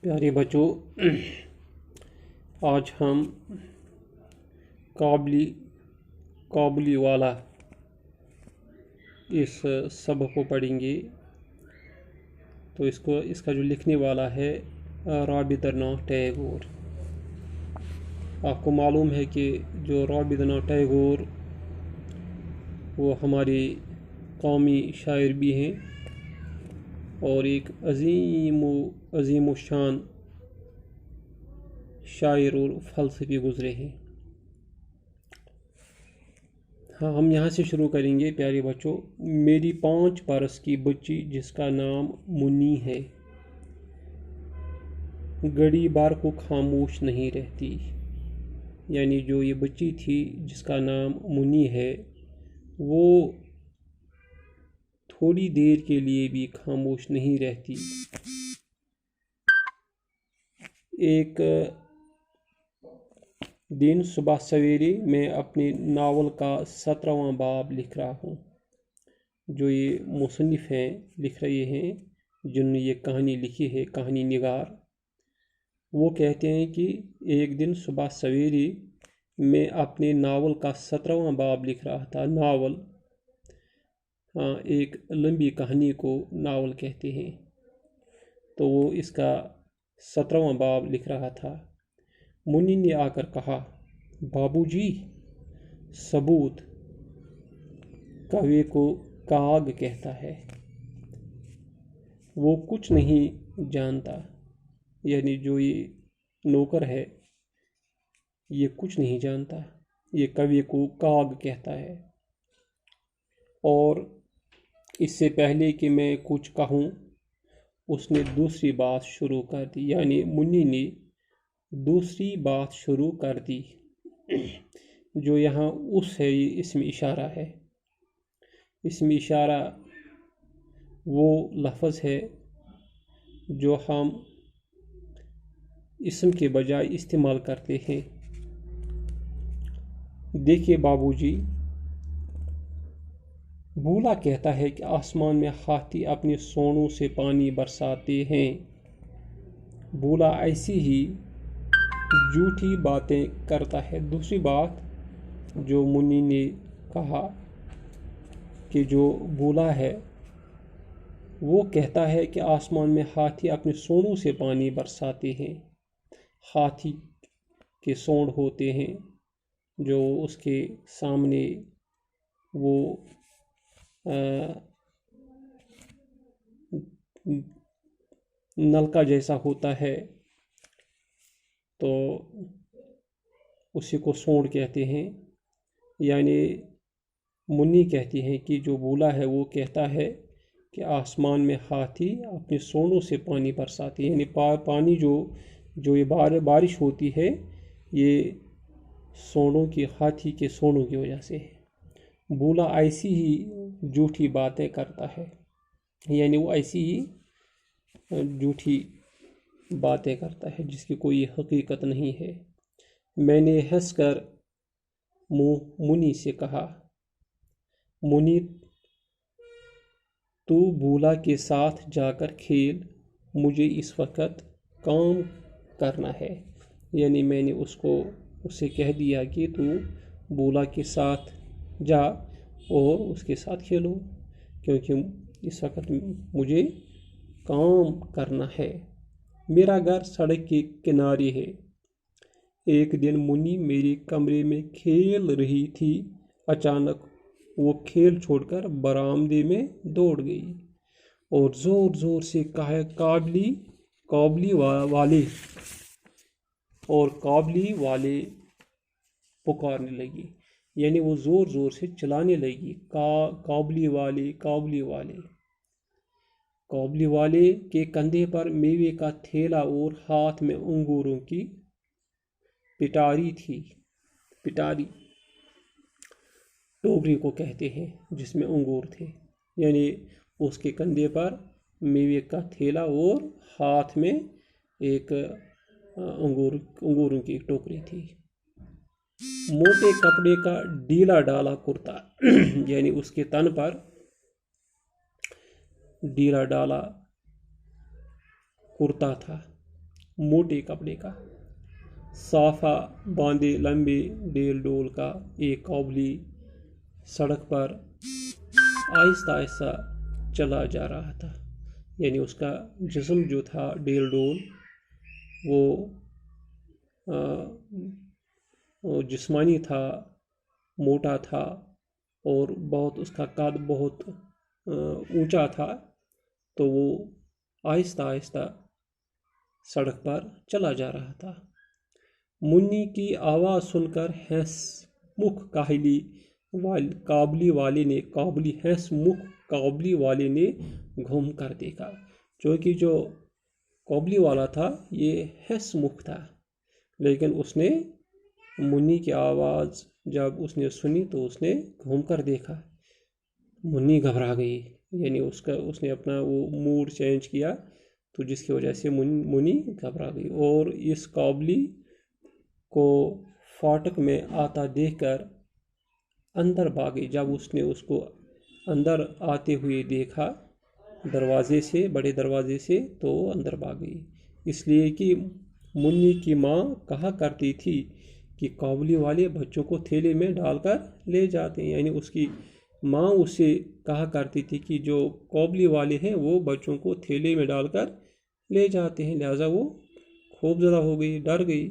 प्यारे बच्चों, आज हम काबली वाला इस सबक को पढ़ेंगे। तो इसका जो लिखने वाला है रवींद्रनाथ टैगोर। आपको मालूम है कि जो रवींद्रनाथ टैगोर वो हमारे कौमी शायर भी हैं और एक अजीम शान शायर और फ़लसफ़ी गुज़रे हैं। हाँ, हम यहाँ से शुरू करेंगे। प्यारे बच्चों, मेरी 5 बरस की बच्ची जिसका नाम मुन्नी है, घड़ी भर को खामोश नहीं रहती। यानी जो ये बच्ची थी जिसका नाम मुन्नी है, वो थोड़ी देर के लिए भी खामोश नहीं रहती। एक दिन सुबह सवेरे मैं अपने नावल का 17वां बाब लिख रहा हूँ। जो ये मुसन्निफ़ हैं, लिख रहे हैं, जिन्होंने ये कहानी लिखी है, कहानी निगार, वो कहते हैं कि एक दिन सुबह सवेरे मैं अपने नावल का 17वां बाब लिख रहा था। नावल, हाँ, एक लंबी कहानी को नावल कहते हैं। तो वो इसका 17वां बाब लिख रहा था। मुन्नी ने आकर कहा, बाबूजी, सबूत। कौवे को काग कहता है, वो कुछ नहीं जानता। यानी जो ये नौकर है, ये कुछ नहीं जानता। ये कौवे को काग कहता है। और इससे पहले कि मैं कुछ कहूँ, उसने दूसरी बात शुरू कर दी। यानी मुन्नी ने दूसरी बात शुरू कर दी। जो यहाँ उस है, ये इसमें इशारा है। इसमें इशारा वो लफ्ज़ है जो हम इसम के बजाय इस्तेमाल करते हैं। देखिए बाबूजी, बूला कहता है कि आसमान में हाथी अपने सोनों से पानी बरसाते हैं। बूला ऐसी ही झूठी बातें करता है। दूसरी बात जो मुन्नी ने कहा कि जो बूला है वो कहता है कि आसमान में हाथी अपने सोनों से पानी बरसाते हैं। हाथी के सोंड होते हैं जो उसके सामने वो नलका जैसा होता है, तो उसी को सोंड कहते हैं। यानी मुन्नी कहती हैं कि जो बूला है वो कहता है कि आसमान में हाथी अपने सोंडों से पानी बरसाते हैं। यानी पानी जो ये बारिश होती है, ये सोंडों की, हाथी के सोंडों की वजह से है। बूला ऐसी ही झूठी बातें करता है। यानी वो ऐसी ही झूठी बातें करता है जिसकी कोई हकीकत नहीं है। मैंने हंसकर मुन्नी से कहा, मुन्नी, तू बूला के साथ जाकर खेल, मुझे इस वक्त काम करना है। यानी मैंने उससे कह दिया कि तू बूला के साथ जा और उसके साथ खेलो, क्योंकि इस वक्त मुझे काम करना है। मेरा घर सड़क के किनारे है। एक दिन मुन्नी मेरे कमरे में खेल रही थी। अचानक वो खेल छोड़कर बरामदे में दौड़ गई और ज़ोर ज़ोर से कहा, काबली वाले पुकारने लगी। यानी वो ज़ोर ज़ोर से चिल्लाने लगी, काबली वाले के कंधे पर मेवे का थैला और हाथ में अंगूरों की पिटारी थी। पिटारी टोकरी को कहते हैं जिसमें अंगूर थे। यानी उसके कंधे पर मेवे का थैला और हाथ में एक अंगूरों की एक टोकरी थी। मोटे कपड़े का ढीला डाला कुर्ता यानी उसके तन पर ढीला डाला कुर्ता था। موٹے کپڑے کا۔ صافہ باندھے لمبے ڈیل ڈول کا ایک قابلی سڑک پر آہستہ آہستہ چلا جا رہا تھا، یعنی اس کا جسم جو تھا ڈیل ڈول وہ جسمانی تھا، موٹا تھا اور بہت اس کا قد بہت اونچا تھا، تو وہ آہستہ آہستہ سڑک پر چلا جا رہا تھا۔ منی کی آواز سن کر ہنس مکھ قابلی والے نے گھوم کر دیکھا، چونکہ جو قابلی والا تھا یہ ہنس مکھ تھا، لیکن اس نے منی کی آواز جب اس نے سنی تو اس نے گھوم کر دیکھا۔ منی گھبرا گئی، یعنی اس نے اپنا وہ موڈ چینج کیا، تو جس کی وجہ سے منی گھبرا گئی اور اس قابلی کو فاٹک میں آتا دیکھ کر اندر بھاگی۔ جب اس نے اس کو اندر آتے ہوئے دیکھا دروازے سے، بڑے دروازے سے، تو اندر بھاگ گئی، اس لیے کہ منی کی ماں کہا کرتی تھی کہ قابلی والے بچوں کو تھیلے میں ڈال کر لے جاتے ہیں، یعنی اس کی ماں اسے کہا کرتی تھی کہ جو قابلی والے ہیں وہ بچوں کو تھیلے میں ڈال کر لے جاتے ہیں، لہٰذا وہ خوف زدہ ہو گئی، ڈر گئی۔